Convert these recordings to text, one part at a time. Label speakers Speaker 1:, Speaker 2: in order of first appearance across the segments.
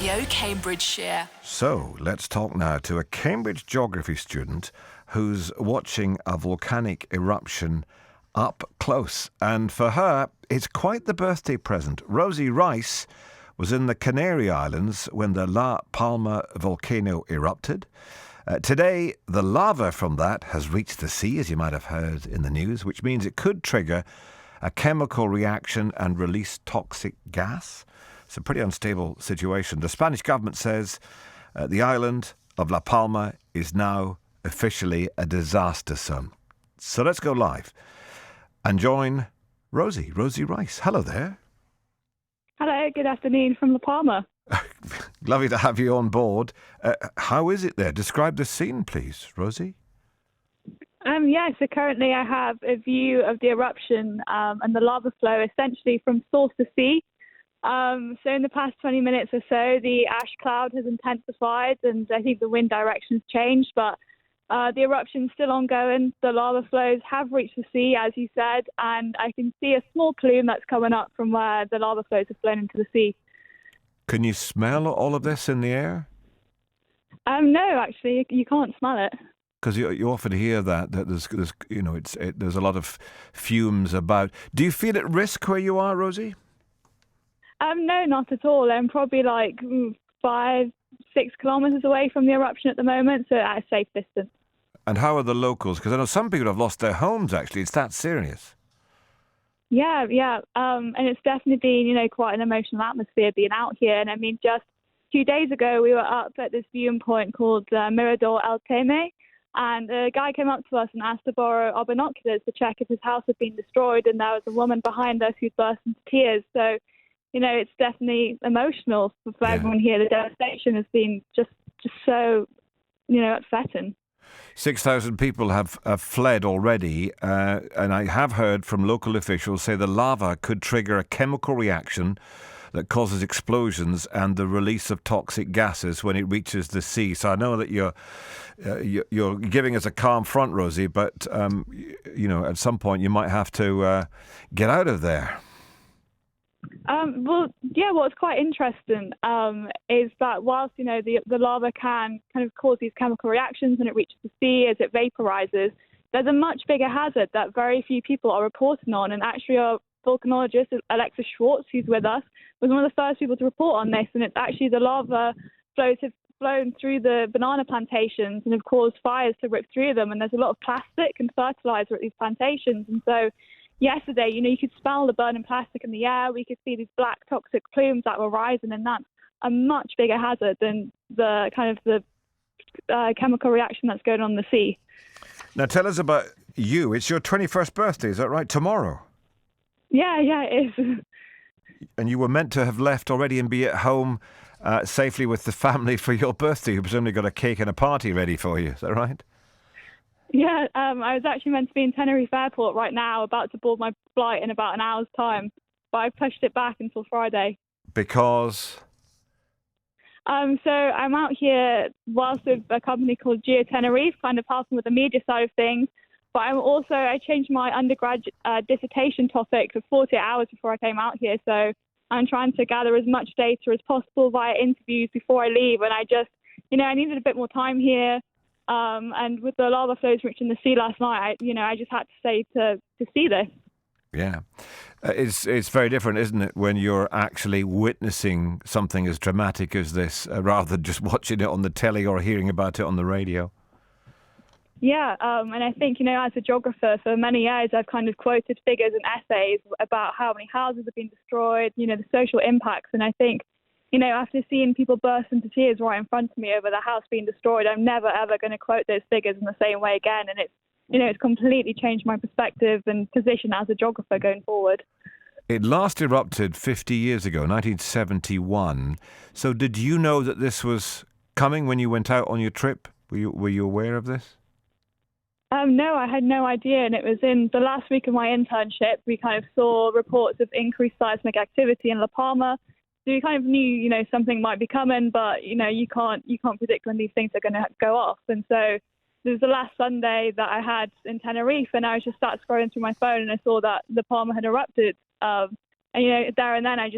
Speaker 1: Radio Cambridgeshire.
Speaker 2: So, let's talk now to a Cambridge geography student who's watching a volcanic eruption up close. And for her, it's quite the birthday present. Rosie Rice was in the Canary Islands when the La Palma volcano erupted. Today, the lava from that has reached the sea, as you might have heard in the news, which means it could trigger a chemical reaction and release toxic gas. It's a pretty unstable situation. The Spanish government says the island of La Palma is now officially a disaster zone. So let's go live and join Rosie Rice. Hello there.
Speaker 3: Hello, good afternoon from La Palma.
Speaker 2: Lovely to have you on board. How is it there? Describe the scene, please, Rosie.
Speaker 3: So currently I have a view of the eruption and the lava flow essentially from source to sea. So in the past 20 minutes or so, the ash cloud has intensified and I think the wind direction's changed, but the eruption's still ongoing. The lava flows have reached the sea, as you said, and I can see a small plume that's coming up from where the lava flows have flown into the sea.
Speaker 2: Can you smell all of this in the air?
Speaker 3: No, actually, you can't smell it.
Speaker 2: Because you often hear that there's a lot of fumes about. Do you feel at risk where you are, Rosie?
Speaker 3: No, not at all. I'm probably like 5-6 kilometres away from the eruption at the moment, so at a safe distance.
Speaker 2: And how are the locals? Because I know some people have lost their homes, actually. It's that serious.
Speaker 3: Yeah. And it's definitely been, quite an emotional atmosphere being out here. And I mean, just 2 days ago, we were up at this viewing point called Mirador El Teme. And a guy came up to us and asked to borrow our binoculars to check if his house had been destroyed. And there was a woman behind us who'd burst into tears. So, it's definitely emotional for everyone here. The devastation has been just so, upsetting.
Speaker 2: 6,000 people have fled already. And I have heard from local officials say the lava could trigger a chemical reaction that causes explosions and the release of toxic gases when it reaches the sea. So I know that you're giving us a calm front, Rosie, but at some point you might have to get out of there.
Speaker 3: What's quite interesting is that whilst the lava can kind of cause these chemical reactions when it reaches the sea as it vaporizes, there's a much bigger hazard that very few people are reporting on, and actually our volcanologist Alexis Schwartz, who's with us, was one of the first people to report on this. And it's actually the lava flows have flown through the banana plantations and have caused fires to rip through them. And there's a lot of plastic and fertilizer at these plantations. And so yesterday, you could smell the burning plastic in the air. We could see these black toxic plumes that were rising, and that's a much bigger hazard than the kind of the chemical reaction that's going on in the sea.
Speaker 2: Now tell us about you. It's your 21st birthday, is that right? Tomorrow?
Speaker 3: Yeah, it is.
Speaker 2: And you were meant to have left already and be at home safely with the family for your birthday. You presumably got a cake and a party ready for you. Is that right?
Speaker 3: Yeah, I was actually meant to be in Tenerife Airport right now, about to board my flight in about an hour's time. But I pushed it back until Friday. Because? So I'm out here whilst with a company called GeoTenerife, kind of helping with the media side of things. But I changed my undergrad dissertation topic for 48 hours before I came out here. So I'm trying to gather as much data as possible via interviews before I leave. And I just, I needed a bit more time here. And with the lava flows reaching the sea last night, I just had to stay to see this. Yeah.
Speaker 2: It's very different, isn't it, when you're actually witnessing something as dramatic as this, rather than just watching it on the telly or hearing about it on the radio.
Speaker 3: Yeah, and I think, as a geographer, for many years, I've kind of quoted figures and essays about how many houses have been destroyed, the social impacts. And I think, after seeing people burst into tears right in front of me over the house being destroyed, I'm never, ever going to quote those figures in the same way again. And it's completely changed my perspective and position as a geographer going forward.
Speaker 2: It last erupted 50 years ago, 1971. So did you know that this was coming when you went out on your trip? Were you aware of this?
Speaker 3: No, I had no idea. And it was in the last week of my internship, we kind of saw reports of increased seismic activity in La Palma. So we kind of knew, something might be coming, but, you can't predict when these things are going to go off. And so it was the last Sunday that I had in Tenerife, and I was just started scrolling through my phone and I saw that La Palma had erupted. And, there and then I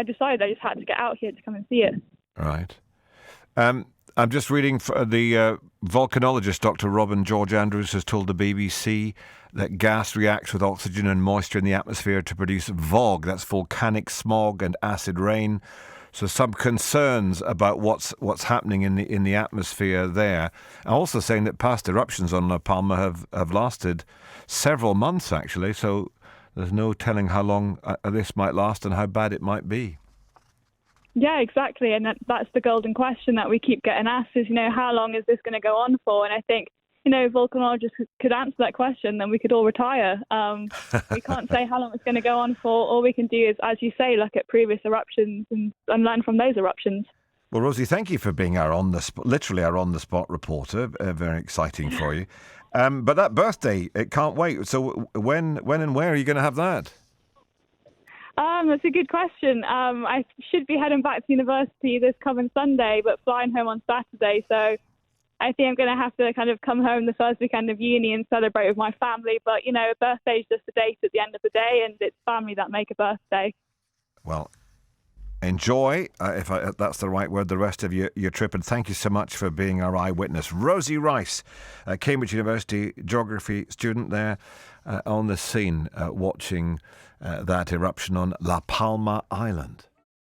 Speaker 3: decided I just had to get out here to come and see it.
Speaker 2: Right. I'm just reading for the volcanologist Dr. Robin George Andrews has told the BBC that gas reacts with oxygen and moisture in the atmosphere to produce VOG, that's volcanic smog and acid rain. So some concerns about what's happening in the atmosphere there. Also saying that past eruptions on La Palma have lasted several months actually. So there's no telling how long this might last and how bad it might be.
Speaker 3: Yeah, exactly. And that's the golden question that we keep getting asked is, how long is this going to go on for? And I think, volcanologists could answer that question, then we could all retire. We can't say how long it's going to go on for. All we can do is, as you say, look at previous eruptions and learn from those eruptions.
Speaker 2: Well, Rosie, thank you for being our literally our on-the-spot reporter. Very exciting for you. But that birthday, it can't wait. So when and where are you going to have that?
Speaker 3: That's a good question. I should be heading back to university this coming Sunday, but flying home on Saturday. So I think I'm going to have to kind of come home the first weekend of uni and celebrate with my family. But, a birthday is just a date at the end of the day, and it's family that make a birthday.
Speaker 2: Well, enjoy, if that's the right word, the rest of your trip. And thank you so much for being our eyewitness. Rosie Rice, a Cambridge University geography student there on the scene watching that eruption on La Palma Island.